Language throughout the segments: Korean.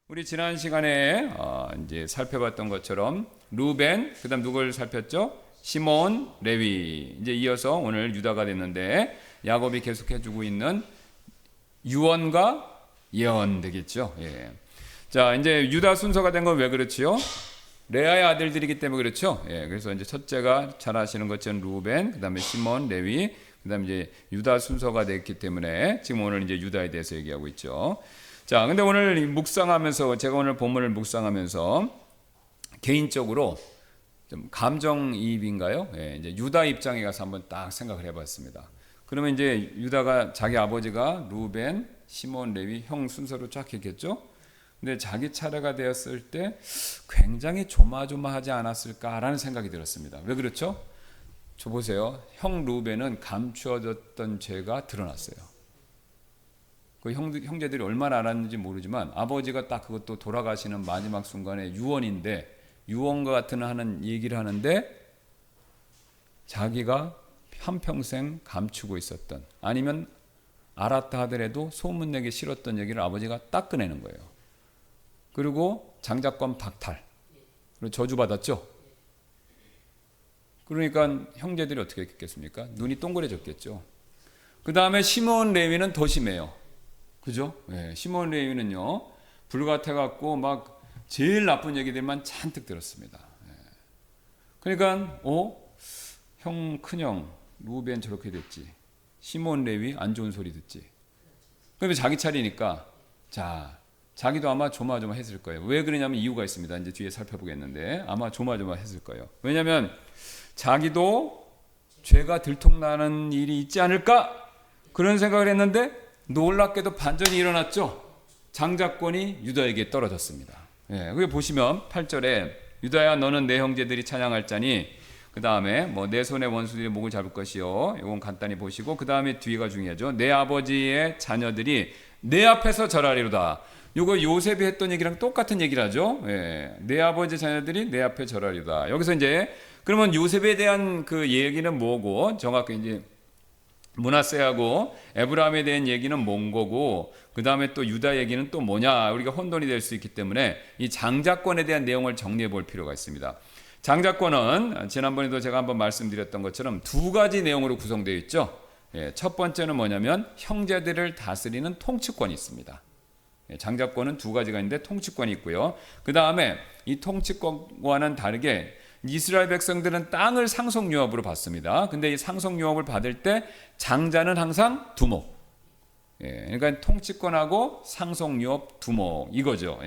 우리 지난 시간에 이제 살펴봤던 것처럼 루벤, 그다음 누굴 살폈죠? 시몬, 레위. 이제 이어서 오늘 유다가 됐는데 야곱이 계속해주고 있는 유언과 예언 되겠죠. 예. 자, 이제 유다 순서가 된 건 왜 그렇지요? 레아의 아들들이기 때문에 그렇죠. 예. 그래서 이제 첫째가 잘 아시는 것처럼 루벤, 그다음에 시몬, 레위, 그다음에 이제 유다 순서가 됐기 때문에 지금 오늘 이제 유다에 대해서 얘기하고 있죠. 자, 근데 오늘 묵상하면서 제가 오늘 본문을 묵상하면서 개인적으로 좀 감정이입인가요? 예, 이제 유다 입장에 가서 한번 딱 생각을 해봤습니다. 그러면 이제 유다가 자기 아버지가 루벤, 시몬, 레위 형 순서로 쫙 했겠죠? 근데 자기 차례가 되었을 때 굉장히 조마조마하지 않았을까라는 생각이 들었습니다. 왜 그렇죠? 저 보세요. 형 루벤은 감추어졌던 죄가 드러났어요. 그 형제들이 얼마나 알았는지 모르지만 아버지가 딱 그것도 돌아가시는 마지막 순간에 유언인데 유언과 같은 하는 얘기를 하는데 자기가 한평생 감추고 있었던 아니면 알았다 하더라도 소문내기 싫었던 얘기를 아버지가 딱 꺼내는 거예요. 그리고 장자권 박탈, 그리고 저주받았죠. 그러니까 형제들이 어떻게 했겠습니까? 눈이 동그래졌겠죠. 그 다음에 시몬 레위는 더 심해요. 그죠? 네, 시몬 레위는요 불같아갖고 막 제일 나쁜 얘기들만 잔뜩 들었습니다. 네. 그러니까 형 큰형 루벤 저렇게 됐지, 시몬 레위 안 좋은 소리 듣지. 그러면 자기 차례니까 자 자기도 아마 조마조마했을 거예요. 왜 그러냐면 이유가 있습니다. 이제 뒤에 살펴보겠는데 아마 조마조마했을 거예요. 왜냐하면 자기도 죄가 들통나는 일이 있지 않을까 그런 생각을 했는데 놀랍게도 반전이 일어났죠. 장자권이 유다에게 떨어졌습니다. 예, 여기 보시면 8절에 유다야 너는 내 형제들이 찬양할 자니 그 다음에 뭐 내 손의 원수들이 목을 잡을 것이요. 이건 간단히 보시고 그 다음에 뒤가 중요하죠. 내 아버지의 자녀들이 내 앞에서 절하리로다. 이거 요셉이 했던 얘기랑 똑같은 얘기를 하죠. 예, 내 아버지 자녀들이 내 앞에 절하리로다. 여기서 이제 그러면 요셉에 대한 그 얘기는 뭐고 정확히 이제 므낫세하고 에브라임에 대한 얘기는 뭔 거고 그 다음에 또 유다 얘기는 또 뭐냐 우리가 혼돈이 될 수 있기 때문에 이 장자권에 대한 내용을 정리해 볼 필요가 있습니다. 장자권은 지난번에도 제가 한번 말씀드렸던 것처럼 두 가지 내용으로 구성되어 있죠. 첫 번째는 뭐냐면 형제들을 다스리는 통치권이 있습니다. 장자권은 두 가지가 있는데 통치권이 있고요. 그 다음에 이 통치권과는 다르게 이스라엘 백성들은 땅을 상속유업으로 받습니다. 근데 이 상속유업을 받을 때 장자는 항상 두목. 그러니까 통치권하고 상속유업 두목 이거죠.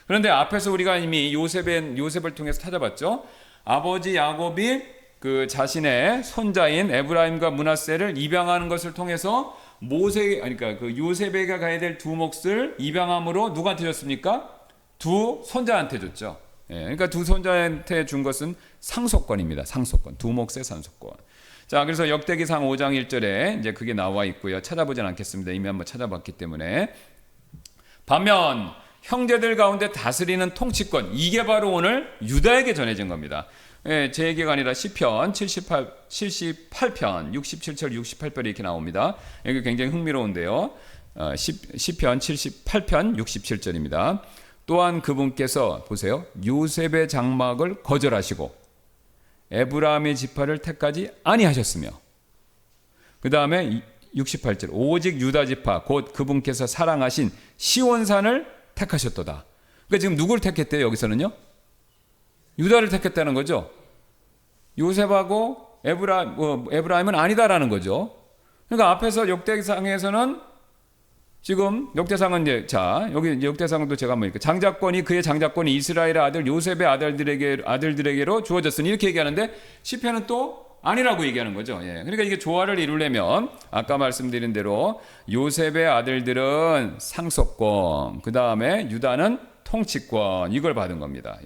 그런데 앞에서 우리가 이미 요셉을 통해서 찾아봤죠. 아버지 야곱이 그 자신의 손자인 에브라임과 므낫세를 입양하는 것을 통해서 그러니까 그 요셉에게 가야 될 두 몫을 입양함으로 누구한테 줬습니까? 두 손자한테 줬죠. 그러니까 두 손자한테 준 것은 상속권입니다. 상속권. 두 몫의 상속권. 자, 그래서 역대기상 5장 1절에 이제 그게 나와 있고요. 찾아보진 않겠습니다. 이미 한번 찾아봤기 때문에. 반면 형제들 가운데 다스리는 통치권, 이게 바로 오늘 유다에게 전해진 겁니다. 제 얘기가 아니라 시편 78편 67절 68절이 이렇게 나옵니다. 이게 굉장히 흥미로운데요. 시편 78편 67절입니다. 또한 그분께서 보세요. 요셉의 장막을 거절하시고 에브라임의 지파를 택하지 아니하셨으며 그 다음에 68절 오직 유다 지파 곧 그분께서 사랑하신 시온산을 택하셨도다. 그러니까 지금 누구를 택했대요? 여기서는요. 유다를 택했다는 거죠. 요셉하고 에브라임은 아니다라는 거죠. 그러니까 앞에서 역대상에서는 지금 역대상은 이제 여기 역대상도 제가 한번 장자권이 그의 장자권이 이스라엘의 아들 요셉의 아들들에게로 주어졌으니 이렇게 얘기하는데 시편은 또 아니라고 얘기하는 거죠. 그러니까 이게 조화를 이루려면 아까 말씀드린 대로 요셉의 아들들은 상속권, 그 다음에 유다는 통치권 이걸 받은 겁니다.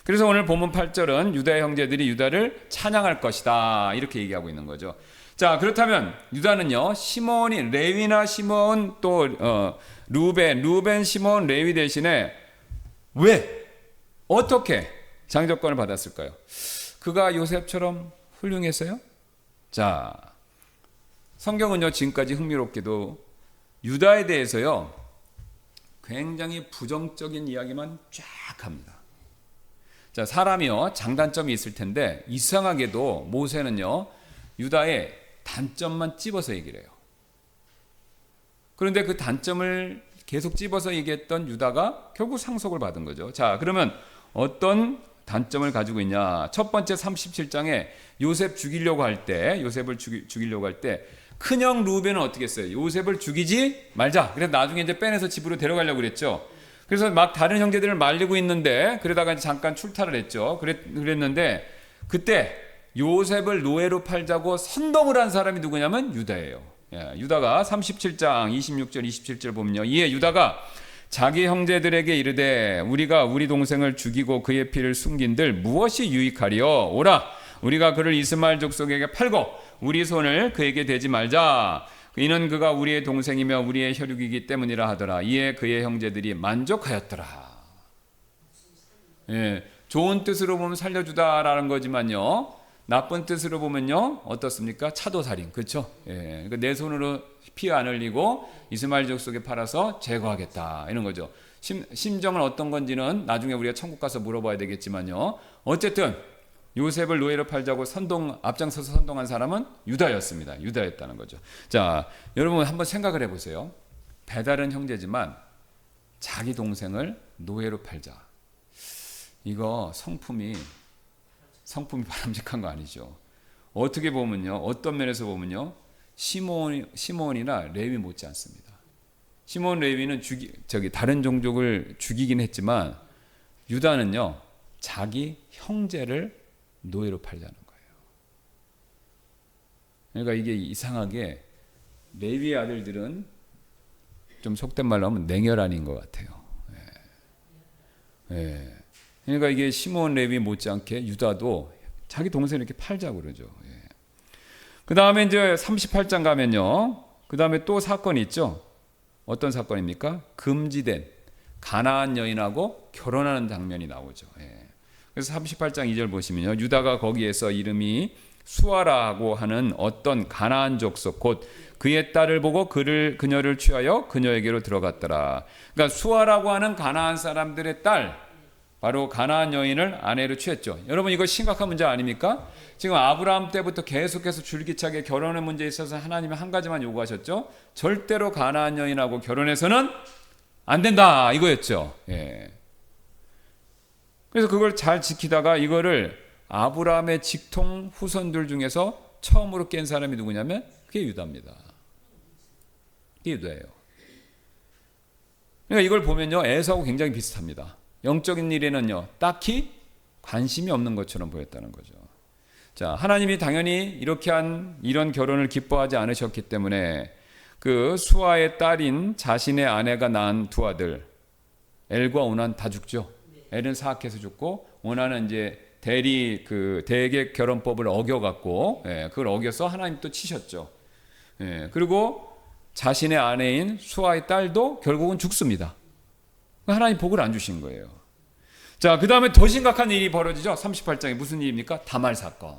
그래서 오늘 본문 8절은 유다의 형제들이 유다를 찬양할 것이다 이렇게 얘기하고 있는 거죠. 자, 그렇다면 유다는요 시몬이 레위나 시몬 또 루벤 시몬 레위 대신에 왜 어떻게 장자권을 받았을까요? 그가 요셉처럼 훌륭했어요? 자, 성경은요 지금까지 흥미롭게도 유다에 대해서요 굉장히 부정적인 이야기만 쫙 합니다. 자, 사람이요 장단점이 있을 텐데 이상하게도 모세는요 유다의 단점만 찝어서 얘기를 해요. 그런데 그 단점을 계속 찝어서 얘기했던 유다가 결국 상속을 받은 거죠. 자, 그러면 어떤 단점을 가지고 있냐? 첫 번째 37장에 요셉 죽이려고 할 때, 요셉을 죽이려고 할 때 큰형 루벤은 어떻게 했어요? 요셉을 죽이지 말자. 그래서 나중에 이제 빼내서 집으로 데려가려고 그랬죠. 그래서 막 다른 형제들을 말리고 있는데 그러다가 잠깐 출타를 했죠. 그랬는데 그때 요셉을 노예로 팔자고 선동을 한 사람이 누구냐면 유다예요. 유다가 37장 26절 27절 보면요. 이에 유다가 자기 형제들에게 이르되 우리가 우리 동생을 죽이고 그의 피를 숨긴들 무엇이 유익하리요? 오라 우리가 그를 이스마엘 족속에게 팔고 우리 손을 그에게 대지 말자. 이는 그가 우리의 동생이며 우리의 혈육이기 때문이라 하더라. 이에 그의 형제들이 만족하였더라. 좋은 뜻으로 보면 살려주다라는 거지만요. 나쁜 뜻으로 보면요 어떻습니까? 차도살인, 그렇죠? 그러니까 내 손으로 피 안 흘리고 이스마엘 족속에 팔아서 제거하겠다 이런 거죠. 심정은 어떤 건지는 나중에 우리가 천국 가서 물어봐야 되겠지만요. 어쨌든 요셉을 노예로 팔자고 앞장서서 선동한 사람은 유다였습니다. 유다였다는 거죠. 자, 여러분 한번 생각을 해보세요. 배다른 형제지만 자기 동생을 노예로 팔자. 이거 성품이 바람직한 거 아니죠. 어떻게 보면요, 어떤 면에서 보면요, 시몬이나 레위 못지 않습니다. 시몬 레위는 다른 종족을 죽이긴 했지만 유다는요, 자기 형제를 노예로 팔자는 거예요. 그러니까 이게 이상하게 레위의 아들들은 좀 속된 말로 하면 냉혈한인 것 같아요. 그러니까 이게 시몬 레위 못지않게 유다도 자기 동생을 이렇게 팔자고 그러죠. 그 다음에 이제 38장 가면요. 그 다음에 또 사건이 있죠. 어떤 사건입니까? 금지된 가나안 여인하고 결혼하는 장면이 나오죠. 그래서 38장 2절 보시면요. 유다가 거기에서 이름이 수아라고 하는 어떤 가나안 족속 곧 그의 딸을 보고 그녀를 취하여 그녀에게로 들어갔더라. 그러니까 수아라고 하는 가나안 사람들의 딸, 바로 가나안 여인을 아내로 취했죠. 여러분 이거 심각한 문제 아닙니까? 지금 아브라함 때부터 계속해서 줄기차게 결혼의 문제에 있어서 하나님이 한 가지만 요구하셨죠. 절대로 가나안 여인하고 결혼해서는 안 된다 이거였죠. 그래서 그걸 잘 지키다가 이거를 아브라함의 직통 후손들 중에서 처음으로 깬 사람이 누구냐면 그게 유다입니다. 그게 유다예요. 그러니까 이걸 보면요, 에서하고 굉장히 비슷합니다. 영적인 일에는요, 딱히 관심이 없는 것처럼 보였다는 거죠. 자, 하나님이 당연히 이렇게 이런 결혼을 기뻐하지 않으셨기 때문에 그 수아의 딸인 자신의 아내가 낳은 두 아들 엘과 오난 다 죽죠. 엘은 사악해서 죽고 오난은 이제 대개 결혼법을 어겨갖고 그걸 어겨서 하나님 또 치셨죠. 그리고 자신의 아내인 수아의 딸도 결국은 죽습니다. 하나님 복을 안 주신 거예요. 자, 그 다음에 더 심각한 일이 벌어지죠. 38장에 무슨 일입니까? 다말 사건.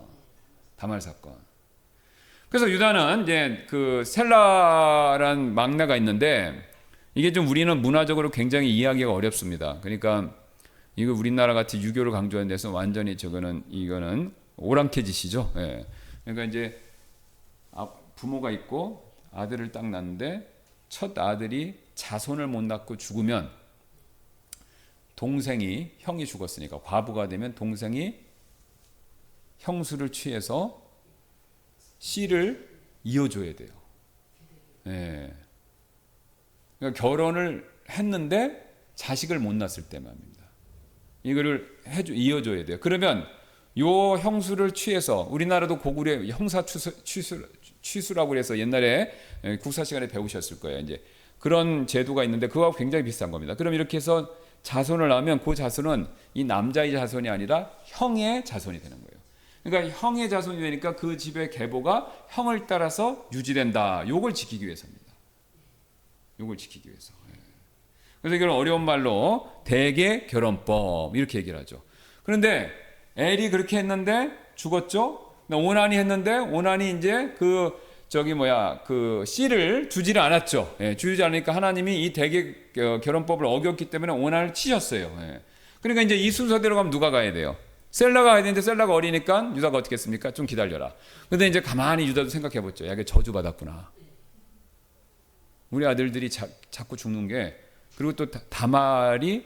그래서 유다는 이제 그 셀라란 막내가 있는데 이게 좀 우리는 문화적으로 굉장히 이해하기가 어렵습니다. 그러니까 이거 우리나라 같이 유교를 강조하는 데서 완전히 이거는 오랑캐짓이죠. 그러니까 이제 부모가 있고 아들을 딱 낳는데 첫 아들이 자손을 못 낳고 죽으면 형이 죽었으니까 과부가 되면 동생이 형수를 취해서 씨를 이어줘야 돼요. 그러니까 결혼을 했는데 자식을 못 낳았을 때 말입니다. 이거를 이어줘야 돼요. 그러면 요 형수를 취해서 우리나라도 고구려 형사 취수라고 해서 옛날에 국사 시간에 배우셨을 거예요. 이제 그런 제도가 있는데 그거하고 굉장히 비슷한 겁니다. 그럼 이렇게 해서 자손을 낳으면 그 자손은 이 남자의 자손이 아니라 형의 자손이 되는 거예요. 그러니까 형의 자손이 되니까 그 집의 계보가 형을 따라서 유지된다. 요걸 지키기 위해서입니다. 그래서 이걸 어려운 말로 대개 결혼법 이렇게 얘기를 하죠. 그런데 엘이 그렇게 했는데 죽었죠. 오난이 했는데 오난이 이제 그 그 씨를 주지를 않았죠. 예, 주지 않으니까 하나님이 이 대개 결혼법을 어겼기 때문에 오난을 치셨어요. 예. 그러니까 이제 이 순서대로 가면 누가 가야 돼요? 셀라가 가야 되는데 셀라가 어리니까 유다가 어떻게 했습니까? 좀 기다려라. 근데 이제 가만히 유다도 생각해 보죠. 야, 이게 저주받았구나. 우리 아들들이 자꾸 죽는 게, 그리고 또 다말이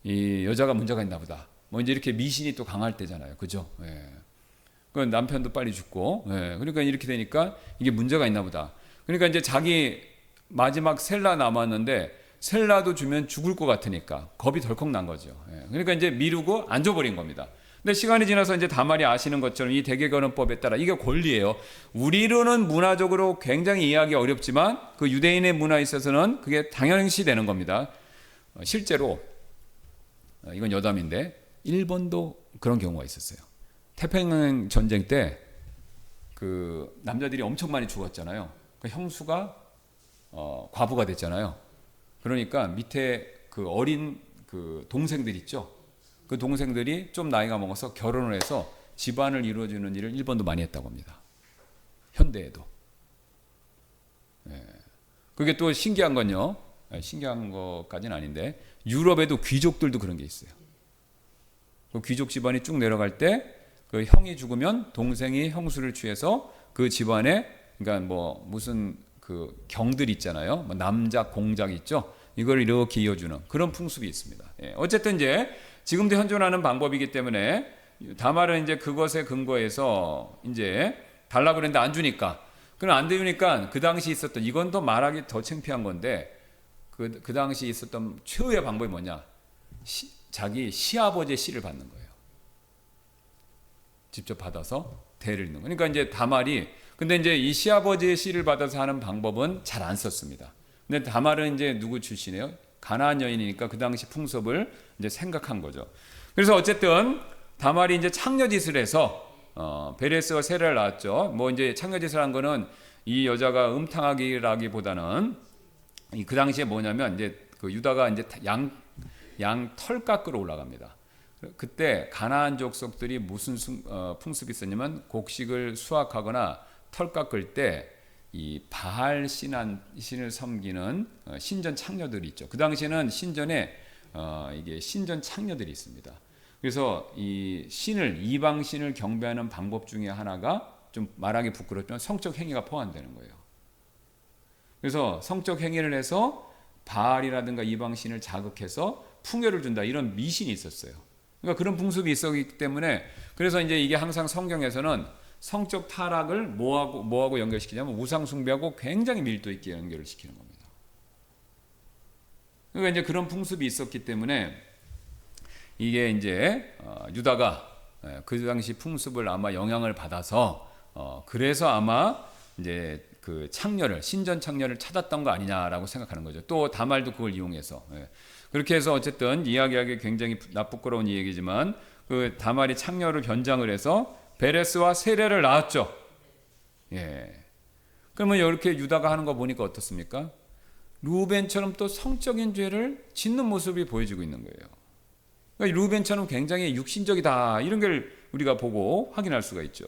이 여자가 문제가 있나 보다. 뭐 이제 이렇게 미신이 또 강할 때잖아요. 그죠? 예. 그 남편도 빨리 죽고, 예. 그러니까 이렇게 되니까 이게 문제가 있나 보다. 그러니까 이제 자기 마지막 셀라 남았는데 셀라도 주면 죽을 것 같으니까 겁이 덜컥 난 거죠. 예. 그러니까 이제 미루고 안 줘버린 겁니다. 근데 시간이 지나서 이제 다말이 아시는 것처럼 이 대개결혼법에 따라 이게 권리예요. 우리로는 문화적으로 굉장히 이해하기 어렵지만 그 유대인의 문화에 있어서는 그게 당연시 되는 겁니다. 실제로 이건 여담인데 일본도 그런 경우가 있었어요. 태평양 전쟁 때 그 남자들이 엄청 많이 죽었잖아요. 그 형수가 과부가 됐잖아요. 그러니까 밑에 그 어린 그 동생들 있죠. 그 동생들이 좀 나이가 먹어서 결혼을 해서 집안을 이루어주는 일을 일본도 많이 했다고 합니다. 현대에도. 예. 그게 또 신기한 건요. 신기한 것까지는 아닌데 유럽에도 귀족들도 그런 게 있어요. 그 귀족 집안이 쭉 내려갈 때 그 형이 죽으면 동생이 형수를 취해서 그 집안에, 그러니까 뭐 무슨 그 경들 있잖아요. 뭐 남작 공작 있죠. 이걸 이렇게 이어주는 그런 풍습이 있습니다. 예. 어쨌든 이제 지금도 현존하는 방법이기 때문에 다말은 이제 그것에 근거해서 이제 달라고 그랬는데 안 주니까, 그럼 안 되니까 그 당시 있었던, 이건 더 말하기 더 창피한 건데 그 당시 있었던 최후의 방법이 뭐냐? 자기 시아버지의 씨를 받는 거예요. 직접 받아서 대를 잇는. 그러니까 이제 다말이, 근데 이제 이 시아버지의 씨를 받아서 하는 방법은 잘 안 썼습니다. 근데 다말은 이제 누구 출신이에요? 가나안 여인이니까 그 당시 풍습을 이제 생각한 거죠. 그래서 어쨌든 다말이 이제 창녀짓을 해서 베레스와 세라를 낳았죠. 뭐 이제 창녀짓을 한 거는 이 여자가 음탕하기라기보다는 그 당시에 뭐냐면 이제 그 유다가 이제 양 털 깎으러 올라갑니다. 그때 가나안 족속들이 무슨 풍습이 있었냐면 곡식을 수확하거나 털 깎을 때 이 바알 신을 섬기는 신전 창녀들이 있죠. 그 당시에는 신전에 이게 신전 창녀들이 있습니다. 그래서 이 신을, 이방 신을 경배하는 방법 중에 하나가, 좀 말하기 부끄럽지만 성적 행위가 포함되는 거예요. 그래서 성적 행위를 해서 바알이라든가 이방 신을 자극해서 풍요를 준다, 이런 미신이 있었어요. 그러니까 그런 풍습이 있었기 때문에, 그래서 이제 이게 항상 성경에서는 성적 타락을 뭐하고 연결시키냐면 우상 숭배하고 굉장히 밀도 있게 연결을 시키는 겁니다. 그러니까 이제 그런 풍습이 있었기 때문에 이게 이제 유다가 그 당시 풍습을 아마 영향을 받아서 그래서 아마 이제 그 창녀를, 신전 창녀를 찾았던 거 아니냐라고 생각하는 거죠. 또 다말도 그걸 이용해서. 그렇게 해서 어쨌든 이야기하기 굉장히 부끄러운 얘기지만 그 다말이 창녀를 변장을 해서 베레스와 세레를 낳았죠. 예. 그러면 이렇게 유다가 하는 거 보니까 어떻습니까? 루벤처럼 또 성적인 죄를 짓는 모습이 보여지고 있는 거예요. 그러니까 루벤처럼 굉장히 육신적이다, 이런 걸 우리가 보고 확인할 수가 있죠.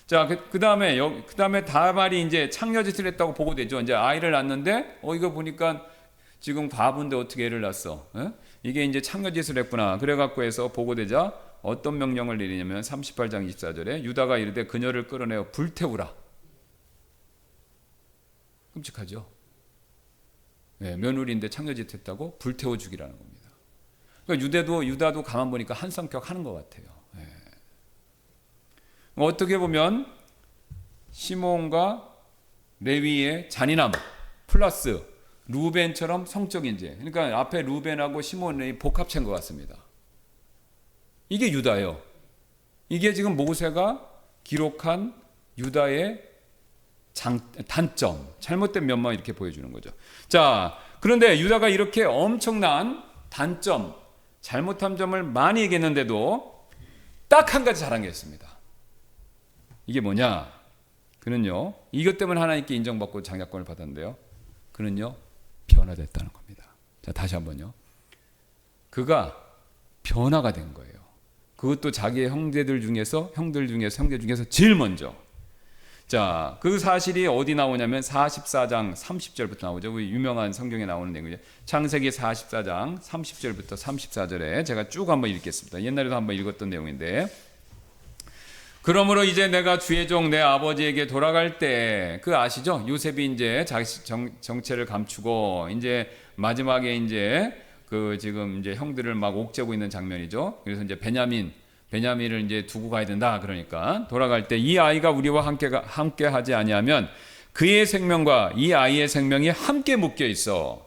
자, 그 다음에 다말이 이제 창녀짓을 했다고 보고되죠. 이제 아이를 낳는데 이거 보니까 지금 과부인데 어떻게 애를 낳았어? 이게 이제 창녀짓을 했구나. 그래갖고 해서 보고되자 어떤 명령을 내리냐면 38장 24절에 유다가 이르되 그녀를 끌어내어 불태우라. 끔찍하죠. 며느리인데 창녀짓 했다고 불태워 죽이라는 겁니다. 그러니까 유다도 가만 보니까 한 성격 하는 것 같아요. 어떻게 보면 시몬과 레위의 잔인함 플러스 루벤처럼 성적인 죄, 그러니까 앞에 루벤하고 시몬, 레위 복합체인 것 같습니다. 이게 유다예요. 이게 지금 모세가 기록한 유다의 단점, 잘못된 면만 이렇게 보여주는 거죠. 자, 그런데 유다가 이렇게 엄청난 단점, 잘못한 점을 많이 얘기했는데도 딱 한 가지 잘한 게 있습니다. 이게 뭐냐? 그는요, 이것 때문에 하나님께 인정받고 장자권을 받았는데요, 그는요 변화됐다는 겁니다. 자, 다시 한번요. 그가 변화가 된 거예요. 그것도 자기의 형제 중에서 제일 먼저. 자, 그 사실이 어디 나오냐면 44장 30절부터 나오죠. 그 유명한 성경에 나오는 내용이죠. 창세기 44장 30절부터 34절에 제가 쭉 한번 읽겠습니다. 옛날에도 한번 읽었던 내용인데, 그러므로 이제 내가 주의 종 내 아버지에게 돌아갈 때, 그 아시죠? 요셉이 이제 자기 정체를 감추고 이제 마지막에 이제 그 지금 이제 형들을 막 옥죄고 있는 장면이죠. 그래서 이제 베냐민을 이제 두고 가야 된다. 그러니까 돌아갈 때 이 아이가 우리와 함께 하지 아니하면 그의 생명과 이 아이의 생명이 함께 묶여 있어.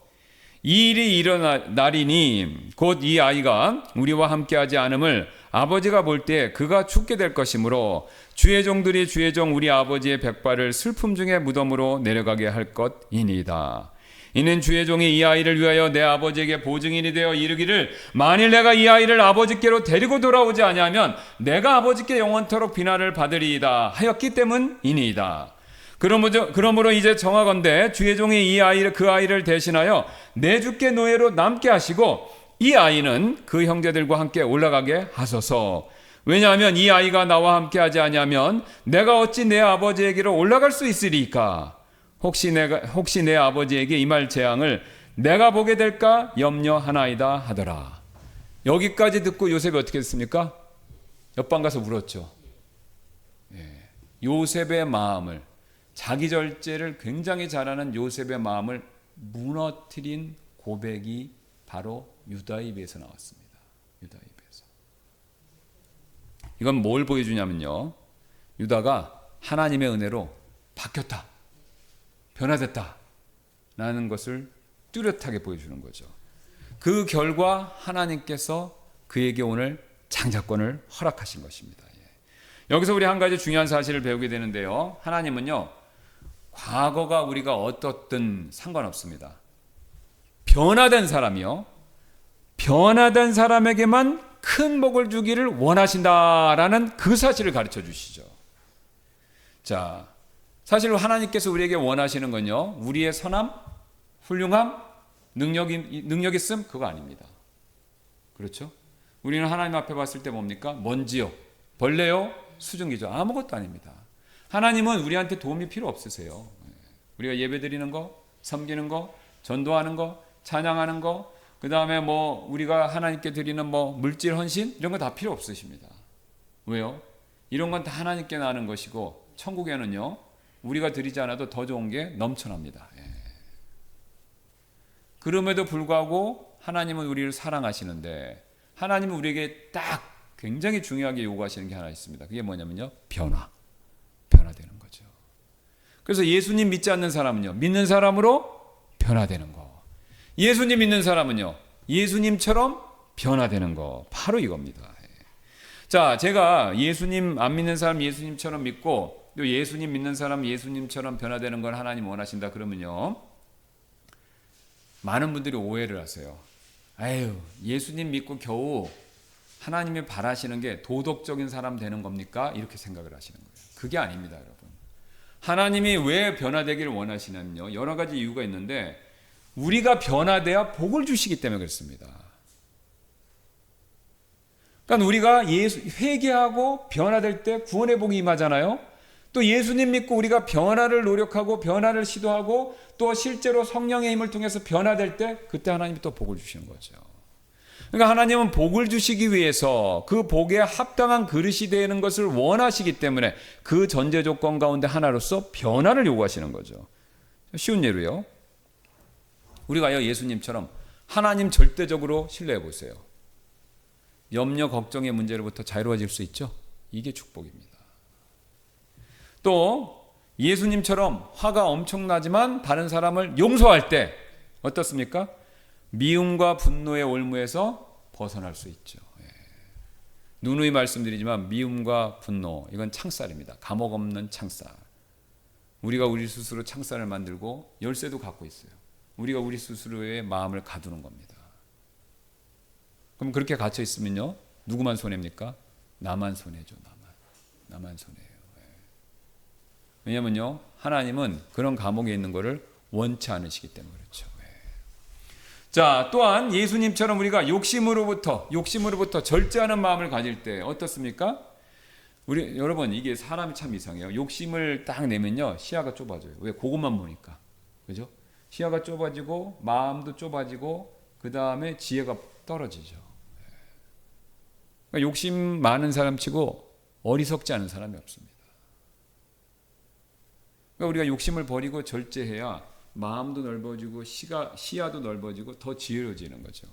이 일이 일어나리니 곧 이 아이가 우리와 함께 하지 않음을 아버지가 볼 때 그가 죽게 될 것이므로 주의 종들이 주의 종 우리 아버지의 백발을 슬픔 중에 무덤으로 내려가게 할 것이니이다. 이는 주의 종이 이 아이를 위하여 내 아버지에게 보증인이 되어 이르기를 만일 내가 이 아이를 아버지께로 데리고 돌아오지 아니하면 내가 아버지께 영원토록 비난을 받으리이다 하였기 때문이니이다. 그러므로 이제 정하건대 주의 종이 그 아이를 대신하여 내 주께 노예로 남게 하시고 이 아이는 그 형제들과 함께 올라가게 하소서. 왜냐하면 이 아이가 나와 함께 하지 아니하면 내가 어찌 내 아버지에게로 올라갈 수 있으리까? 혹시 내 아버지에게 임할 재앙을 내가 보게 될까 염려하나이다 하더라. 여기까지 듣고 요셉이 어떻게 했습니까? 옆방 가서 울었죠. 요셉의 마음을, 자기 절제를 굉장히 잘하는 요셉의 마음을 무너뜨린 고백이 바로 유다의 입에서 나왔습니다. 유다의 입에서. 이건 뭘 보여주냐면요, 유다가 하나님의 은혜로 바뀌었다, 변화됐다 라는 것을 뚜렷하게 보여주는 거죠. 그 결과 하나님께서 그에게 오늘 장자권을 허락하신 것입니다. 여기서 우리 한 가지 중요한 사실을 배우게 되는데요, 하나님은요, 과거가 우리가 어떻든 상관없습니다. 변화된 사람이요, 변화된 사람에게만 큰 복을 주기를 원하신다라는 그 사실을 가르쳐 주시죠. 자, 사실 하나님께서 우리에게 원하시는 건요, 우리의 선함, 훌륭함, 능력 있음, 그거 아닙니다. 그렇죠? 우리는 하나님 앞에 봤을 때 뭡니까? 먼지요, 벌레요, 수증기죠. 아무것도 아닙니다. 하나님은 우리한테 도움이 필요 없으세요. 우리가 예배 드리는 거, 섬기는 거, 전도하는 거, 찬양하는 거, 그 다음에 뭐 우리가 하나님께 드리는 뭐 물질 헌신, 이런 거 다 필요 없으십니다. 왜요? 이런 건 다 하나님께 나는 것이고, 천국에는요, 우리가 드리지 않아도 더 좋은 게 넘쳐납니다. 그럼에도 불구하고 하나님은 우리를 사랑하시는데, 하나님은 우리에게 딱 굉장히 중요하게 요구하시는 게 하나 있습니다. 그게 뭐냐면요, 변화되는 거죠. 그래서 예수님 믿지 않는 사람은요, 믿는 사람으로 변화되는 거. 예수님 믿는 사람은요, 예수님처럼 변화되는 거. 바로 이겁니다. 자, 제가 예수님 안 믿는 사람 예수님처럼 믿고, 또 예수님 믿는 사람 예수님처럼 변화되는 걸 하나님 원하신다 그러면요, 많은 분들이 오해를 하세요. 아유, 예수님 믿고 겨우 하나님이 바라시는 게 도덕적인 사람 되는 겁니까? 이렇게 생각을 하시는 거예요. 그게 아닙니다, 여러분. 하나님이 왜 변화되기를 원하시냐면요, 여러 가지 이유가 있는데, 우리가 변화돼야 복을 주시기 때문에 그렇습니다. 그러니까 우리가 회개하고 변화될 때 구원의 복이 임하잖아요. 또 예수님 믿고 우리가 변화를 노력하고 변화를 시도하고 또 실제로 성령의 힘을 통해서 변화될 때, 그때 하나님이 또 복을 주시는 거죠. 그러니까 하나님은 복을 주시기 위해서 그 복에 합당한 그릇이 되는 것을 원하시기 때문에 그 전제 조건 가운데 하나로서 변화를 요구하시는 거죠. 쉬운 예로요, 우리가 예수님처럼 하나님 절대적으로 신뢰해 보세요. 염려, 걱정의 문제로부터 자유로워질 수 있죠. 이게 축복입니다. 또 예수님처럼 화가 엄청나지만 다른 사람을 용서할 때 어떻습니까? 미움과 분노의 올무에서 벗어날 수 있죠. 누누이 말씀드리지만 미움과 분노, 이건 창살입니다. 감옥 없는 창살. 우리가 우리 스스로 창살을 만들고 열쇠도 갖고 있어요. 우리가 우리 스스로의 마음을 가두는 겁니다. 그럼 그렇게 갇혀 있으면요, 누구만 손해입니까? 나만 손해죠. 나만 손해예요. 왜냐면요, 하나님은 그런 감옥에 있는 것을 원치 않으시기 때문에 그렇죠. 자, 또한 예수님처럼 우리가 욕심으로부터 절제하는 마음을 가질 때 어떻습니까? 우리 여러분 이게 사람이 참 이상해요. 욕심을 딱 내면요 시야가 좁아져요. 왜? 그것만 보니까. 그죠? 시야가 좁아지고 마음도 좁아지고 그 다음에 지혜가 떨어지죠. 그러니까 욕심 많은 사람치고 어리석지 않은 사람이 없습니다. 그러니까 우리가 욕심을 버리고 절제해야 마음도 넓어지고 시야도 넓어지고 더 지혜로워지는 거죠.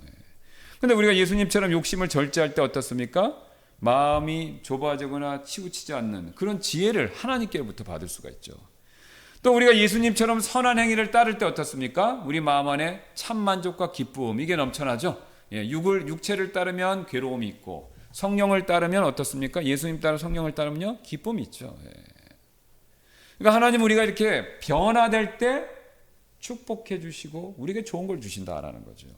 그런데 우리가 예수님처럼 욕심을 절제할 때 어떻습니까? 마음이 좁아지거나 치우치지 않는 그런 지혜를 하나님께로부터 받을 수가 있죠. 또 우리가 예수님처럼 선한 행위를 따를 때 어떻습니까? 우리 마음 안에 참 만족과 기쁨 이게 넘쳐나죠. 육체를 따르면 괴로움이 있고 성령을 따르면 어떻습니까? 예수님 따라 성령을 따르면요 기쁨이 있죠. 그러니까 하나님 우리가 이렇게 변화될 때 축복해 주시고 우리에게 좋은 걸 주신다라는 거죠.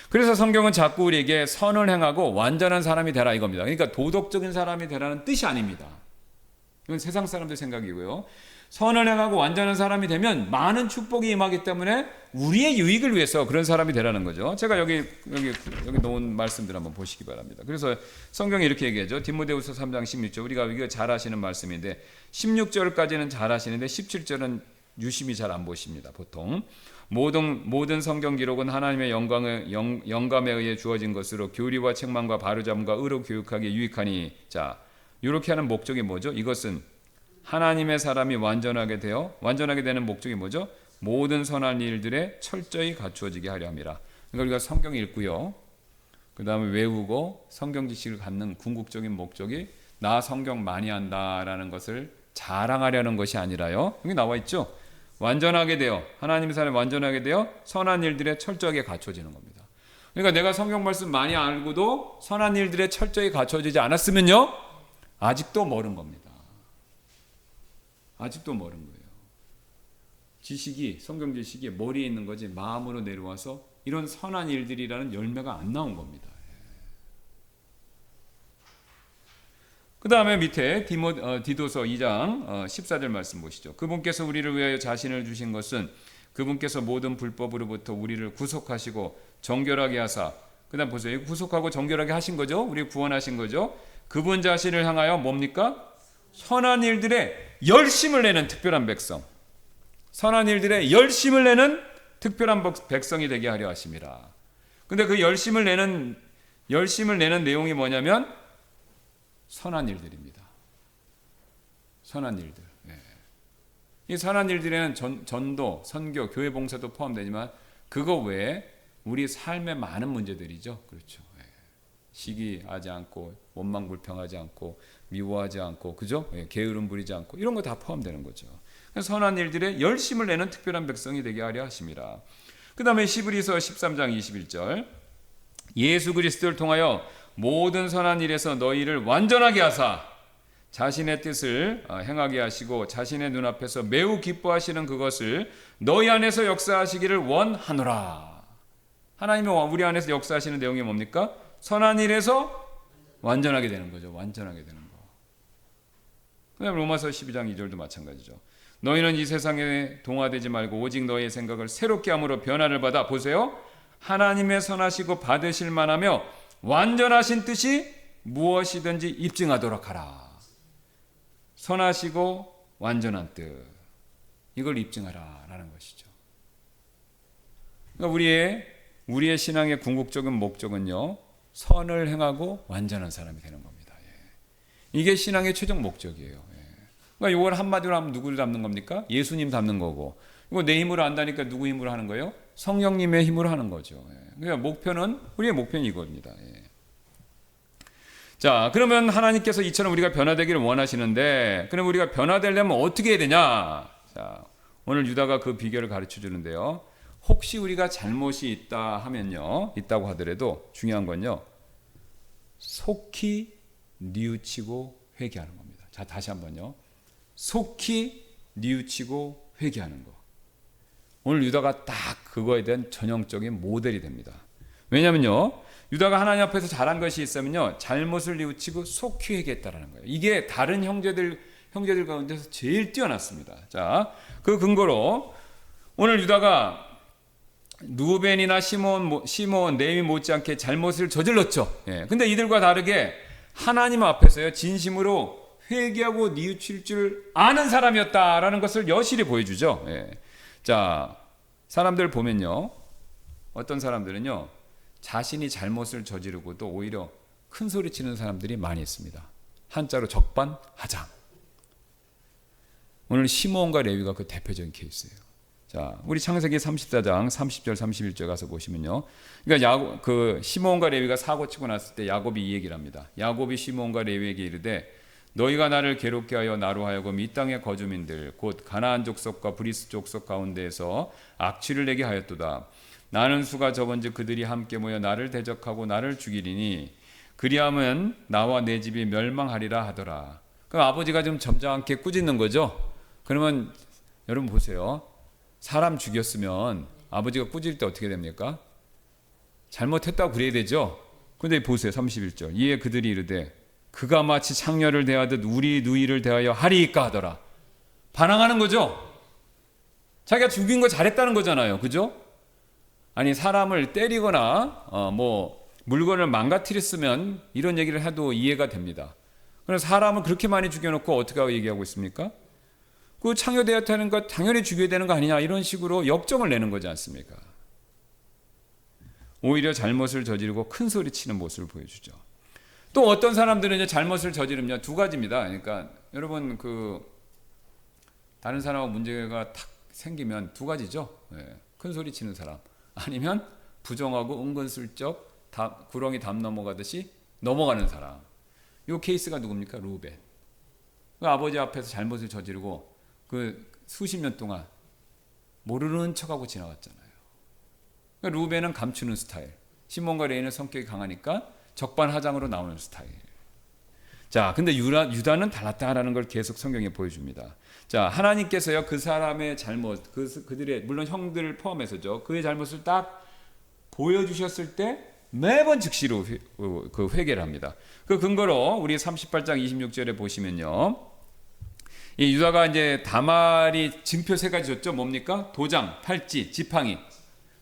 그래서 성경은 자꾸 우리에게 선을 행하고 완전한 사람이 되라 이겁니다. 그러니까 도덕적인 사람이 되라는 뜻이 아닙니다. 이건 세상 사람들 생각이고요. 선을 행하고 완전한 사람이 되면 많은 축복이 임하기 때문에 우리의 유익을 위해서 그런 사람이 되라는 거죠. 제가 여기 놓은 말씀들 한번 보시기 바랍니다. 그래서 성경이 이렇게 얘기하죠. 디모데후서 3장 16절 우리가 이거 잘 아시는 말씀인데 16절까지는 잘 아시는데 17절은 유심히 잘 안 보십니다. 보통 모든 성경 기록은 하나님의 영감에 의해 주어진 것으로 교리와 책망과 바로잡음과 의로 교육하기에 유익하니 자 이렇게 하는 목적이 뭐죠? 이것은 하나님의 사람이 완전하게 되는 목적이 뭐죠? 모든 선한 일들에 철저히 갖추어지게 하려 함이라. 그러니까 우리가 성경 읽고요. 그 다음에 외우고 성경 지식을 갖는 궁극적인 목적이 나 성경 많이 한다라는 것을 자랑하려는 것이 아니라요. 여기 나와 있죠. 완전하게 되어 하나님의 사람이 완전하게 되어 선한 일들에 철저하게 갖춰지는 겁니다. 그러니까 내가 성경 말씀 많이 알고도 선한 일들에 철저히 갖춰지지 않았으면요 아직도 멀은 겁니다. 아직도 멀은 거예요. 성경 지식이 머리에 있는 거지 마음으로 내려와서 이런 선한 일들이라는 열매가 안 나온 겁니다. 그 다음에 밑에 디도서 2장 14절 말씀 보시죠. 그분께서 우리를 위하여 자신을 주신 것은 그분께서 모든 불법으로부터 우리를 구속하시고 정결하게 하사 그 다음 보세요. 구속하고 정결하게 하신 거죠. 우리 구원하신 거죠. 그분 자신을 향하여 뭡니까? 선한 일들에 열심을 내는 특별한 백성. 선한 일들에 열심을 내는 특별한 백성이 되게 하려 하심이라. 근데 그 열심을 내는 내용이 뭐냐면 선한 일들입니다. 선한 일들. 이 선한 일들에는 전도, 선교, 교회 봉사도 포함되지만 그거 외에 우리 삶의 많은 문제들이죠. 그렇죠. 시기하지 않고 원망 불평하지 않고 미워하지 않고 그죠? 게으름 부리지 않고 이런 거 다 포함되는 거죠. 선한 일들에 열심을 내는 특별한 백성이 되게 하려 하심이라. 그 다음에 히브리서 13장 21절 예수 그리스도를 통하여 모든 선한 일에서 너희를 완전하게 하사 자신의 뜻을 행하게 하시고 자신의 눈앞에서 매우 기뻐하시는 그것을 너희 안에서 역사하시기를 원하노라. 하나님이 우리 안에서 역사하시는 내용이 뭡니까? 선한 일에서 완전하게 되는 거죠. 완전하게 되는 거. 그 다음에 로마서 12장 2절도 마찬가지죠. 너희는 이 세상에 동화되지 말고 오직 너희의 생각을 새롭게 함으로 변화를 받아 보세요. 하나님의 선하시고 받으실 만하며 완전하신 뜻이 무엇이든지 입증하도록 하라. 선하시고 완전한 뜻 이걸 입증하라 라는 것이죠. 그러니까 우리의 신앙의 궁극적인 목적은요 선을 행하고 완전한 사람이 되는 겁니다. 이게 신앙의 최종 목적이에요. 그러니까 이걸 한마디로 하면 누구를 닮는 겁니까? 예수님 닮는 거고. 이거 내 힘으로 안다니까 누구 힘으로 하는 거예요? 성령님의 힘으로 하는 거죠. 그러니까 우리의 목표는 이겁니다. 자, 그러면 하나님께서 이처럼 우리가 변화되기를 원하시는데, 그럼 우리가 변화되려면 어떻게 해야 되냐? 자, 오늘 유다가 그 비결을 가르쳐 주는데요. 혹시 우리가 잘못이 있다고 하더라도 중요한 건요. 속히 뉘우치고 회개하는 겁니다. 자, 다시 한번요. 속히 뉘우치고 회개하는 거. 오늘 유다가 딱 그거에 대한 전형적인 모델이 됩니다. 왜냐면요. 유다가 하나님 앞에서 잘한 것이 있으면요. 잘못을 뉘우치고 속히 회개했다라는 거예요. 이게 다른 형제들 가운데서 제일 뛰어났습니다. 자, 그 근거로 오늘 유다가 누벤이나 시몬, 레위 못지않게 잘못을 저질렀죠. 근데 이들과 다르게 하나님 앞에서요 진심으로 회개하고 뉘우칠 줄 아는 사람이었다라는 것을 여실히 보여주죠. 예. 자, 사람들 보면요, 어떤 사람들은요 자신이 잘못을 저지르고도 오히려 큰 소리 치는 사람들이 많이 있습니다. 한자로 적반하장. 오늘 시므온과 레위가 그 대표적인 케이스예요. 자, 우리 창세기 34장 30절 31절 가서 보시면요, 그러니까 그 시므온과 레위가 사고 치고 났을 때 야곱이 이 얘기를 합니다. 야곱이 시므온과 레위에게 이르되 너희가 나를 괴롭게 하여 나로 하여금 이 땅의 거주민들 곧 가나안 족속과 브리스 족속 가운데에서 악취를 내게 하였도다. 나는 수가 적은즉 그들이 함께 모여 나를 대적하고 나를 죽이리니 그리하면 나와 내 집이 멸망하리라 하더라. 그럼 아버지가 좀 점잖게 꾸짖는 거죠. 그러면 여러분 보세요. 사람 죽였으면 아버지가 꾸짖을 때 어떻게 됩니까? 잘못했다고 그래야 되죠. 근데 보세요. 31절. 이에 그들이 이르되 그가 마치 창녀를 대하듯 우리 누이를 대하여 하리이까 하더라. 반항하는 거죠. 자기가 죽인 거 잘했다는 거잖아요. 그죠? 아니 사람을 때리거나 뭐 물건을 망가뜨렸으면 이런 얘기를 해도 이해가 됩니다. 그래서 사람을 그렇게 많이 죽여놓고 어떻게 얘기하고 있습니까? 그 창녀 대하는 거 당연히 죽여야 되는 거 아니냐 이런 식으로 역정을 내는 거지 않습니까? 오히려 잘못을 저지르고 큰 소리 치는 모습을 보여주죠. 또 어떤 사람들은 이제 잘못을 저지르면 두 가지입니다. 그러니까 여러분 그 다른 사람하고 문제가 탁 생기면 두 가지죠. 네. 큰 소리 치는 사람 아니면 부정하고 은근슬쩍 구렁이 담 넘어가듯이 넘어가는 사람. 이 케이스가 누굽니까? 루벤. 그 아버지 앞에서 잘못을 저지르고 그 수십 년 동안 모르는 척하고 지나갔잖아요. 그러니까 루벤은 감추는 스타일. 시몬과 레위는 성격이 강하니까 적반하장으로 나오는 스타일. 자, 근데 유다는 달랐다라는 걸 계속 성경에 보여줍니다. 자, 하나님께서요 그 사람의 잘못, 그들의 물론 형들을 포함해서죠 그의 잘못을 딱 보여주셨을 때 매번 즉시로 그 회개를 합니다. 그 근거로 우리 38장 26절에 보시면요, 이 유다가 이제 다말이 증표 세 가지 줬죠. 뭡니까? 도장, 팔찌, 지팡이.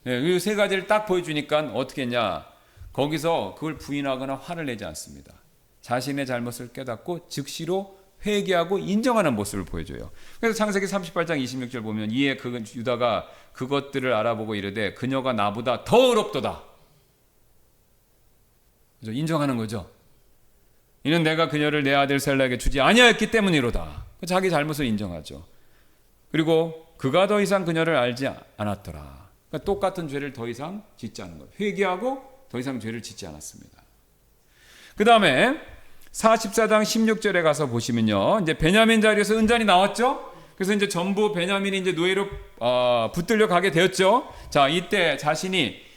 이 세 가지를 딱 보여주니까 어떻게 했냐? 거기서 그걸 부인하거나 화를 내지 않습니다. 자신의 잘못을 깨닫고 즉시로 회개하고 인정하는 모습을 보여줘요. 그래서 창세기 38장 26절 보면 이에 유다가 그것들을 알아보고 이르되 그녀가 나보다 더 의롭도다. 그죠? 인정하는 거죠. 이는 내가 그녀를 내 아들 셀라에게 주지 아니하였기 때문이로다. 자기 잘못을 인정하죠. 그리고 그가 더 이상 그녀를 알지 않았더라. 그러니까 똑같은 죄를 더 이상 짓지 않은 거예요. 회개하고 더 이상 죄를 짓지 않았습니다. 그 다음에 44장 16절에 가서 보시면요, 이제 베냐민 자리에서 은잔이 나왔죠. 그래서 이제 전부 베냐민이 이제 노예로 붙들려 가게 되었죠. 자, 이때 자신이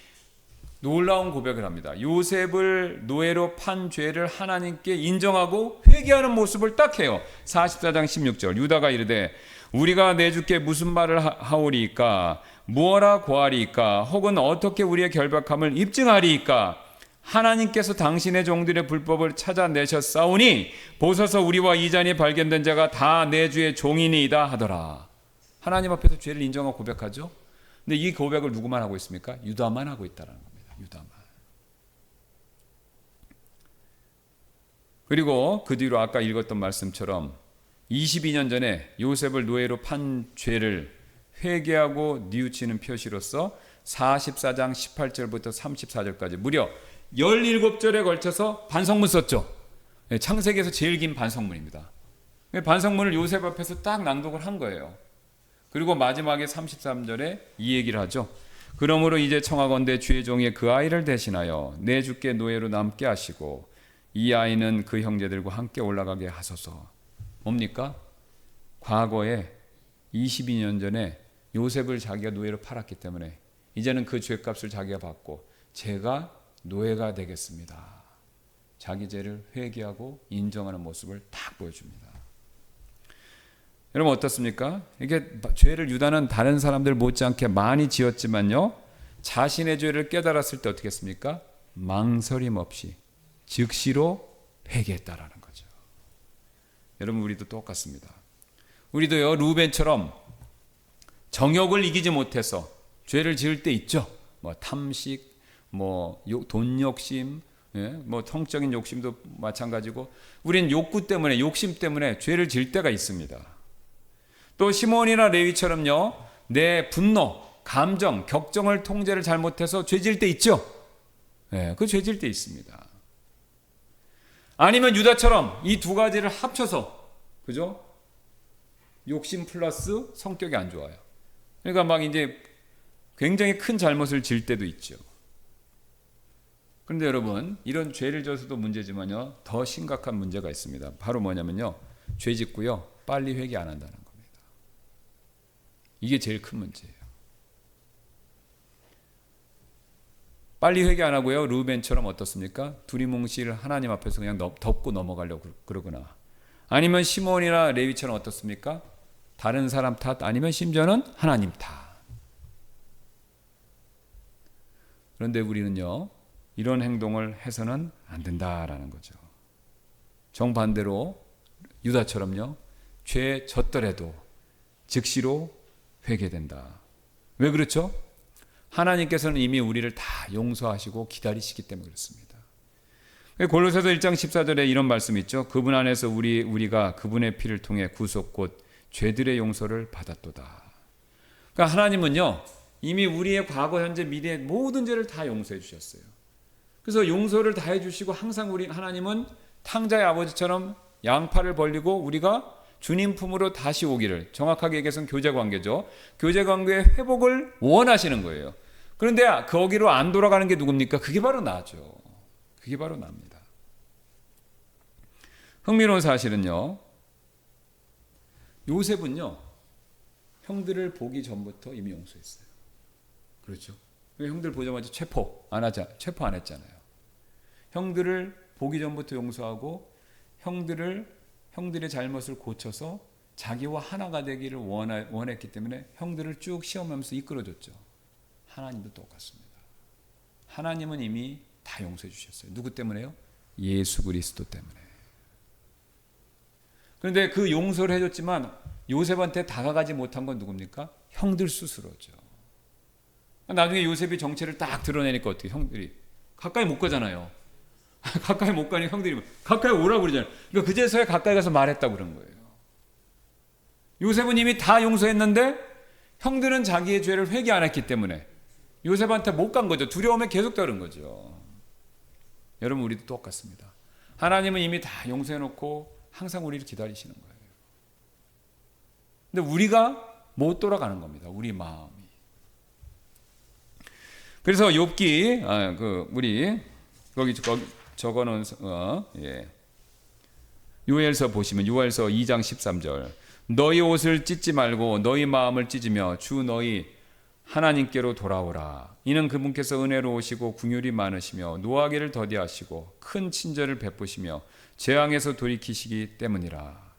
놀라운 고백을 합니다. 요셉을 노예로 판 죄를 하나님께 인정하고 회개하는 모습을 딱 해요. 44장 16절. 유다가 이르되 우리가 내 주께 무슨 말을 하오리이까? 무엇라 고하리이까? 혹은 어떻게 우리의 결박함을 입증하리이까? 하나님께서 당신의 종들의 불법을 찾아내셨사오니 보소서 우리와 이잔이 발견된 자가 다 내 주의 종이니이다 하더라. 하나님 앞에서 죄를 인정하고 고백하죠. 근데 이 고백을 누구만 하고 있습니까? 유다만 하고 있다는 겁니다. 유다만. 그리고 그 뒤로 아까 읽었던 말씀처럼 22년 전에 요셉을 노예로 판 죄를 회개하고 뉘우치는 표시로서 44장 18절부터 34절까지 무려 17절에 걸쳐서 반성문 썼죠. 창세기에서 제일 긴 반성문입니다. 반성문을 요셉 앞에서 딱 낭독을 한 거예요. 그리고 마지막에 33절에 이 얘기를 하죠. 그러므로 이제 청하건대 주의 종의 그 아이를 대신하여 내 주께 노예로 남게 하시고 이 아이는 그 형제들과 함께 올라가게 하소서. 뭡니까? 과거에 22년 전에 요셉을 자기가 노예로 팔았기 때문에 이제는 그 죄값을 자기가 받고 제가 노예가 되겠습니다. 자기 죄를 회개하고 인정하는 모습을 딱 보여줍니다. 여러분 어떻습니까? 이게 죄를 유다는 다른 사람들 못지않게 많이 지었지만요, 자신의 죄를 깨달았을 때 어떻게 했습니까? 망설임 없이 즉시로 회개했다라는 거죠. 여러분 우리도 똑같습니다. 우리도요 루벤처럼 정욕을 이기지 못해서 죄를 지을 때 있죠. 뭐 탐식, 뭐 돈 욕심, 예? 뭐 성적인 욕심도 마찬가지고 우린 욕구 때문에 욕심 때문에 죄를 질 때가 있습니다. 또 시몬이나 레위처럼요. 내 분노, 감정, 격정을 통제를 잘못해서 죄질 때 있죠. 예, 그 죄질 때 있습니다. 아니면 유다처럼 이 두 가지를 합쳐서 그죠? 욕심 플러스 성격이 안 좋아요. 그러니까 막 이제 굉장히 큰 잘못을 질 때도 있죠. 그런데 여러분 이런 죄를 져서도 문제지만요. 더 심각한 문제가 있습니다. 바로 뭐냐면요. 죄 짓고요. 빨리 회개 안 한다는 겁니다. 이게 제일 큰 문제예요. 빨리 회개 안 하고요. 르우벤처럼 어떻습니까? 두리뭉실 하나님 앞에서 그냥 덮고 넘어가려고 그러거나 아니면 시몬이나 레위처럼 어떻습니까? 다른 사람 탓 아니면 심지어는 하나님 탓. 그런데 우리는요. 이런 행동을 해서는 안 된다라는 거죠. 정반대로 유다처럼요. 죄 졌더라도 즉시로 회개된다. 왜 그렇죠? 하나님께서는 이미 우리를 다 용서하시고 기다리시기 때문에 그렇습니다. 골로새서 1장 14절에 이런 말씀이 있죠. 그분 안에서 우리가 그분의 피를 통해 구속 곧 죄들의 용서를 받았도다. 그러니까 하나님은요. 이미 우리의 과거, 현재, 미래의 모든 죄를 다 용서해 주셨어요. 그래서 용서를 다 해주시고 항상 우리 하나님은 탕자의 아버지처럼 양팔을 벌리고 우리가 주님 품으로 다시 오기를 정확하게 얘기해서는 교제관계죠. 교제관계의 회복을 원하시는 거예요. 그런데 거기로 안 돌아가는 게 누굽니까? 그게 바로 나죠. 그게 바로 납니다. 흥미로운 사실은요. 요셉은요. 형들을 보기 전부터 이미 용서했어요. 그렇죠. 형들 보자마자 체포 안 했잖아요. 형들을 보기 전부터 용서하고 형들의 잘못을 고쳐서 자기와 하나가 되기를 원했기 때문에 형들을 쭉 시험하면서 이끌어줬죠. 하나님도 똑같습니다. 하나님은 이미 다 용서해 주셨어요. 누구 때문에요? 예수 그리스도 때문에. 그런데 그 용서를 해줬지만 요셉한테 다가가지 못한 건 누굽니까? 형들 스스로죠. 나중에 요셉이 정체를 딱 드러내니까 어떻게 형들이 가까이 못 가잖아요. 가까이 못 가니까 형들이 가까이 오라고 그러잖아요. 그러니까 그제서야 가까이 가서 말했다고 그런 거예요. 요셉은 이미 다 용서했는데 형들은 자기의 죄를 회개 안 했기 때문에 요셉한테 못 간 거죠. 두려움에 계속 따른 거죠. 여러분 우리도 똑같습니다. 하나님은 이미 다 용서해놓고 항상 우리를 기다리시는 거예요. 근데 우리가 못 돌아가는 겁니다. 우리 마음이. 그래서 욥기 우리 거기 적어놓은 요엘서 보시면 요엘서 2장 13절 너희 옷을 찢지 말고 너희 마음을 찢으며 주 너희 하나님께로 돌아오라. 이는 그분께서 은혜로우시고 긍휼이 많으시며 노하기를 더디하시고 큰 친절을 베푸시며 재앙에서 돌이키시기 때문이라.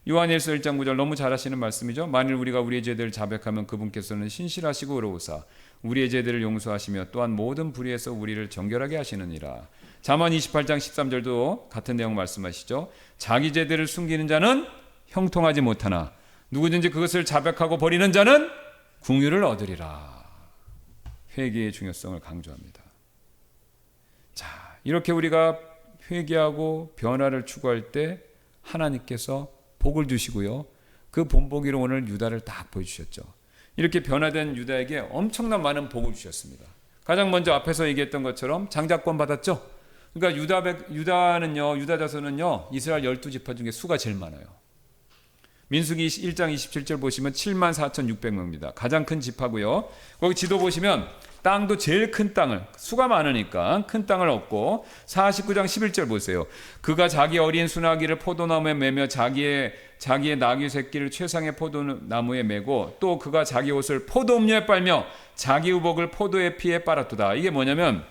요한일서 1장 9절 너무 잘 하시는 말씀이죠. 만일 우리가 우리의 죄들을 자백하면 그분께서는 신실하시고 의로우사 우리의 죄들을 용서하시며 또한 모든 불의에서 우리를 정결하게 하시느니라. 잠언 28장 13절도 같은 내용 말씀하시죠. 자기 죄들을 숨기는 자는 형통하지 못하나 누구든지 그것을 자백하고 버리는 자는 긍휼을 얻으리라. 회개의 중요성을 강조합니다. 자, 이렇게 우리가 회개하고 변화를 추구할 때 하나님께서 복을 주시고요. 그 본보기로 오늘 유다를 딱 보여주셨죠. 이렇게 변화된 유다에게 엄청난 많은 복을 주셨습니다. 가장 먼저 앞에서 얘기했던 것처럼 장자권 받았죠. 그러니까 유다 자손은요 이스라엘 12지파 중에 수가 제일 많아요. 민수기 1장 27절 보시면 74,600명입니다. 가장 큰 지파고요. 거기 지도 보시면 땅도 제일 큰 땅을 수가 많으니까 큰 땅을 얻고 49장 11절 보세요. 그가 자기 어린 수나기를 포도나무에 매며 자기의 나귀 새끼를 최상의 포도나무에 매고 또 그가 자기 옷을 포도음료에 빨며 자기 우복을 포도의 피에 빨았도다. 이게 뭐냐면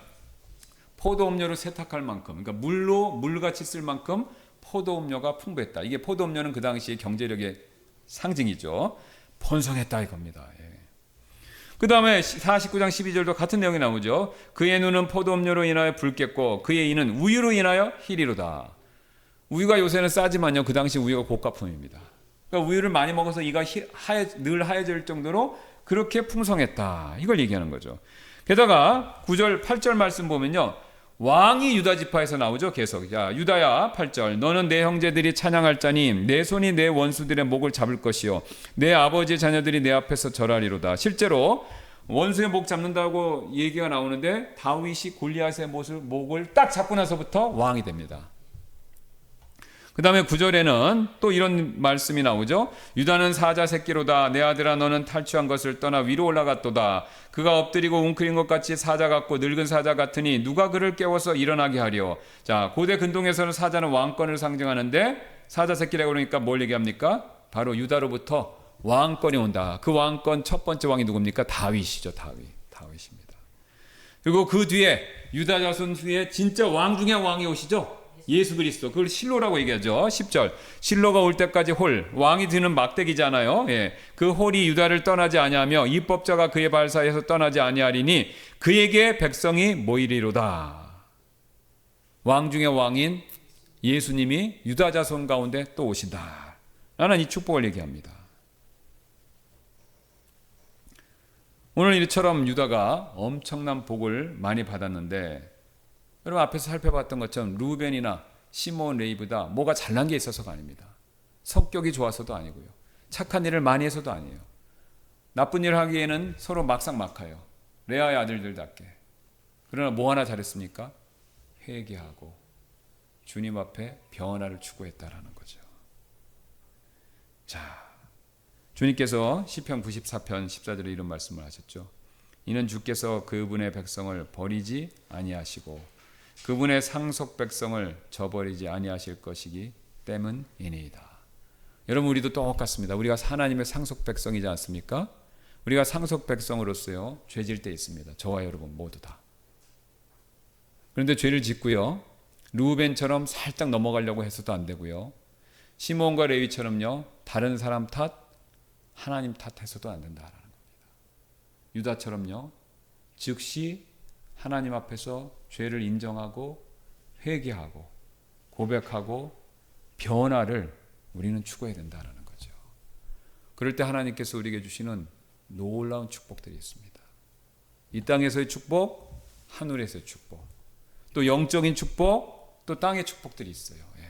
포도음료로 세탁할 만큼 그러니까 물같이 쓸 만큼 포도음료가 풍부했다. 이게 포도음료는 그 당시의 경제력의 상징이죠. 번성했다 이겁니다. 그 다음에 49장 12절도 같은 내용이 나오죠. 그의 눈은 포도음료로 인하여 붉겠고 그의 이는 우유로 인하여 희리로다. 우유가 요새는 싸지만요. 그 당시 우유가 고가품입니다. 그러니까 우유를 많이 먹어서 이가 늘 하얘질 정도로 그렇게 풍성했다. 이걸 얘기하는 거죠. 게다가 9절 8절 말씀 보면요. 왕이 유다 지파에서 나오죠. 계속. 자, 유다야 8절. 너는 내 형제들이 찬양할 자니 내 손이 내 원수들의 목을 잡을 것이요 내 아버지의 자녀들이 내 앞에서 절하리로다. 실제로 원수의 목 잡는다고 얘기가 나오는데 다윗이 골리앗의 목을 딱 잡고 나서부터 왕이 됩니다. 그 다음에 9절에는 또 이런 말씀이 나오죠. 유다는 사자 새끼로다. 내 아들아 너는 탈취한 것을 떠나 위로 올라갔도다. 그가 엎드리고 웅크린 것 같이 사자 같고 늙은 사자 같으니 누가 그를 깨워서 일어나게 하려. 자, 고대 근동에서는 사자는 왕권을 상징하는데 사자 새끼라고 그러니까 뭘 얘기합니까? 바로 유다로부터 왕권이 온다. 그 왕권 첫 번째 왕이 누굽니까? 다윗이죠. 다윗입니다. 그리고 그 뒤에 유다 자손 후에 진짜 왕 중에 왕이 오시죠. 예수 그리스도. 그걸 실로라고 얘기하죠. 10절. 실로가 올 때까지 왕이 드는 막대기잖아요. 예. 그 홀이 유다를 떠나지 아니하며 입법자가 그의 발사에서 떠나지 아니하리니 그에게 백성이 모이리로다. 왕 중에 왕인 예수님이 유다 자손 가운데 또 오신다. 나는 이 축복을 얘기합니다. 오늘 이처럼 유다가 엄청난 복을 많이 받았는데 여러분 앞에서 살펴봤던 것처럼 루벤이나 시몬 레위보다 뭐가 잘난 게 있어서가 아닙니다. 성격이 좋아서도 아니고요. 착한 일을 많이 해서도 아니에요. 나쁜 일을 하기에는 서로 막상막하요. 레아의 아들들답게. 그러나 뭐 하나 잘했습니까? 회개하고 주님 앞에 변화를 추구했다라는 거죠. 자, 주님께서 시편 94편 14절에 이런 말씀을 하셨죠. 이는 주께서 그분의 백성을 버리지 아니하시고 그분의 상속 백성을 저버리지 아니하실 것이기 때문이니이다. 여러분 우리도 똑같습니다. 우리가 하나님의 상속 백성이지 않습니까? 우리가 상속 백성으로서요 죄질 때 있습니다. 저와 여러분 모두 다. 그런데 죄를 짓고요 루벤처럼 살짝 넘어가려고 해서도 안 되고요 시몬과 레위처럼요 다른 사람 탓 하나님 탓해서도 안 된다라는 겁니다. 유다처럼요 즉시 하나님 앞에서 죄를 인정하고 회개하고 고백하고 변화를 우리는 추구해야 된다는 거죠. 그럴 때 하나님께서 우리에게 주시는 놀라운 축복들이 있습니다. 이 땅에서의 축복, 하늘에서의 축복, 또 영적인 축복, 또 땅의 축복들이 있어요. 예.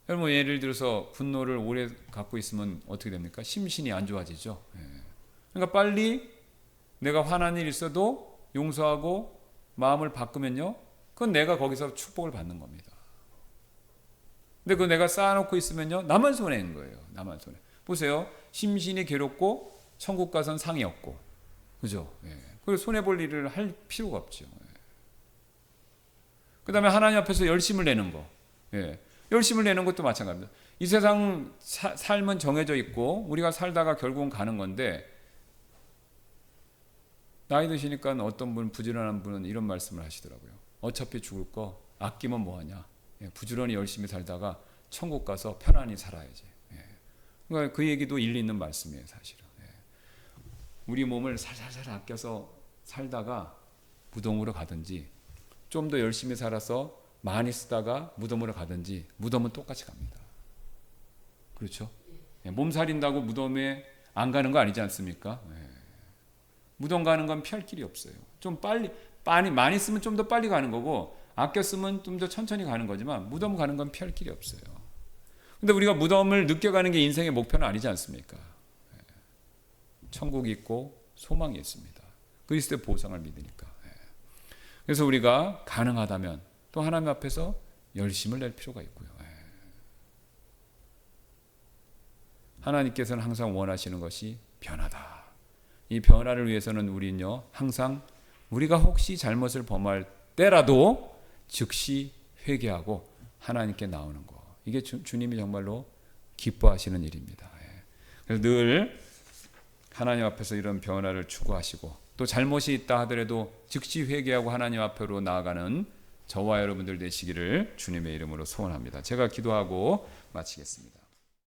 여러분 예를 들어서 분노를 오래 갖고 있으면 어떻게 됩니까? 심신이 안 좋아지죠. 예. 그러니까 빨리 내가 화난 일이 있어도 용서하고 마음을 바꾸면요 그건 내가 거기서 축복을 받는 겁니다. 근데 그거 내가 쌓아놓고 있으면요 나만 손해인 거예요. 나만 손해. 보세요. 심신이 괴롭고 천국 가선 상이 없고 그죠? 예. 그래서 손해볼 일을 할 필요가 없죠. 예. 그 다음에 하나님 앞에서 열심을 내는 거. 예. 열심을 내는 것도 마찬가지입니다. 이 세상 삶은 정해져 있고 우리가 살다가 결국은 가는 건데 나이 드시니까 어떤 분 부지런한 분은 이런 말씀을 하시더라고요. 어차피 죽을 거 아끼면 뭐하냐. 예, 부지런히 열심히 살다가 천국 가서 편안히 살아야지. 예. 그러니까 그 얘기도 일리 있는 말씀이에요. 사실은. 예. 우리 몸을 살살살 아껴서 살다가 무덤으로 가든지 좀 더 열심히 살아서 많이 쓰다가 무덤으로 가든지 무덤은 똑같이 갑니다. 그렇죠? 예, 몸 살인다고 무덤에 안 가는 거 아니지 않습니까? 예. 무덤 가는 건 피할 길이 없어요. 좀 빨리 많이 쓰면 좀 더 빨리 가는 거고 아껴 쓰면 좀 더 천천히 가는 거지만 무덤 가는 건 피할 길이 없어요. 근데 우리가 무덤을 늦게 가는 게 인생의 목표는 아니지 않습니까? 천국이 있고 소망이 있습니다. 그리스도의 보상을 믿으니까. 그래서 우리가 가능하다면 또 하나님 앞에서 열심을 낼 필요가 있고요. 하나님께서는 항상 원하시는 것이 변화다. 이 변화를 위해서는 우리는요 항상 우리가 혹시 잘못을 범할 때라도 즉시 회개하고 하나님께 나오는 거. 이게 주님이 정말로 기뻐하시는 일입니다. 그래서 늘 하나님 앞에서 이런 변화를 추구하시고 또 잘못이 있다 하더라도 즉시 회개하고 하나님 앞으로 나아가는 저와 여러분들 되시기를 주님의 이름으로 소원합니다. 제가 기도하고 마치겠습니다.